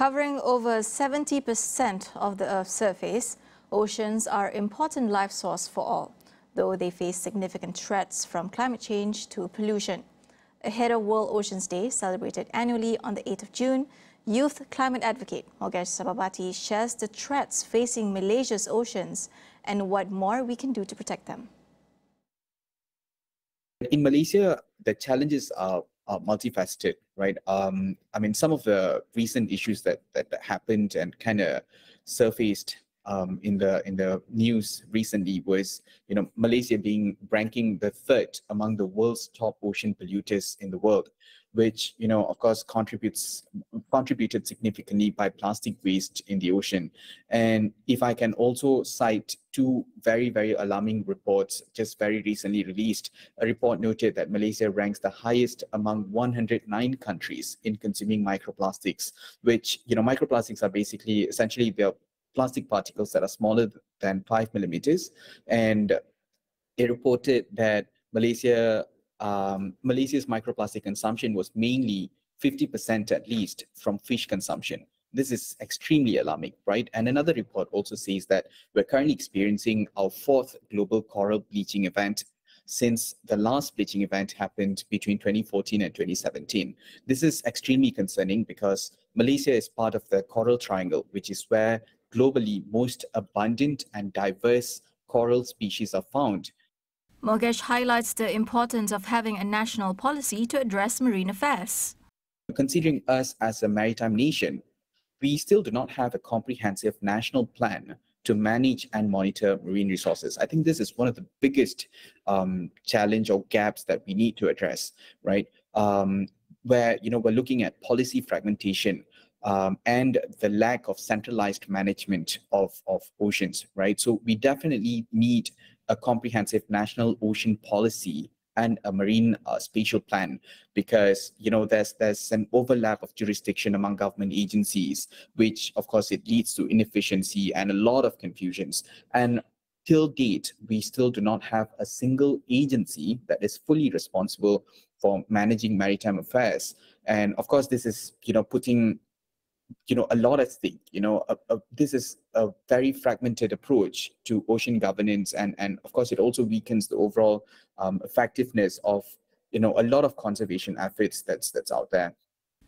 Covering over 70% of the Earth's surface, oceans are an important life source for all, though they face significant threats from climate change to pollution. Ahead of World Oceans Day, celebrated annually on the 8th of June, youth climate advocate Mogesh Sababathy shares the threats facing Malaysia's oceans and what more we can do to protect them. In Malaysia, the challenges are multifaceted, right? I mean, some of the recent issues that happened and kind of surfaced in the news recently was, Malaysia ranking the third among the world's top ocean polluters in the world, which, of course, contributed significantly by plastic waste in the ocean. And if I can also cite two very, very alarming reports just very recently released, a report noted that Malaysia ranks the highest among 109 countries in consuming microplastics, which, microplastics are essentially they're plastic particles that are smaller than 5 millimeters. And it reported that Malaysia's microplastic consumption was mainly 50% at least from fish consumption. This is extremely alarming, right? And another report also says that we're currently experiencing our fourth global coral bleaching event since the last bleaching event happened between 2014 and 2017. This is extremely concerning because Malaysia is part of the Coral Triangle, which is where globally most abundant and diverse coral species are found. Mogesh highlights the importance of having a national policy to address marine affairs. Considering us as a maritime nation, we still do not have a comprehensive national plan to manage and monitor marine resources. I think this is one of the biggest challenge or gaps that we need to address, right? Where we're looking at policy fragmentation and the lack of centralized management of oceans, right? So we definitely need a comprehensive national ocean policy and a marine spatial plan, because there's an overlap of jurisdiction among government agencies, which of course it leads to inefficiency and a lot of confusions. And till date, we still do not have a single agency that is fully responsible for managing maritime affairs. And of course, this is putting a lot at stake. This is a very fragmented approach to ocean governance, and of course it also weakens the overall effectiveness of a lot of conservation efforts that's out there.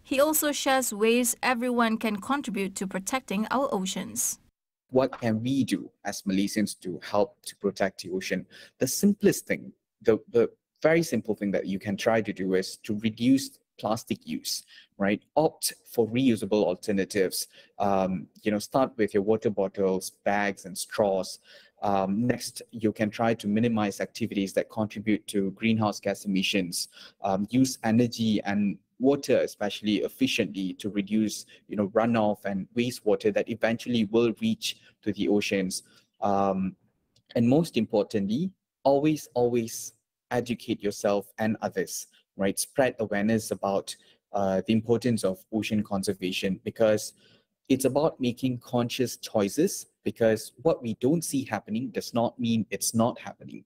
He also shares ways everyone can contribute to protecting our oceans. What can we do as Malaysians to help to protect the ocean? The simplest thing, the very simple thing that you can try to do is to reduce plastic use, right? Opt for reusable alternatives. Start with your water bottles, bags, and straws. Next, you can try to minimize activities that contribute to greenhouse gas emissions. Use energy and water especially efficiently to reduce runoff and wastewater that eventually will reach to the oceans. And most importantly, always educate yourself and others, right? Spread awareness about the importance of ocean conservation, because it's about making conscious choices, because what we don't see happening does not mean it's not happening.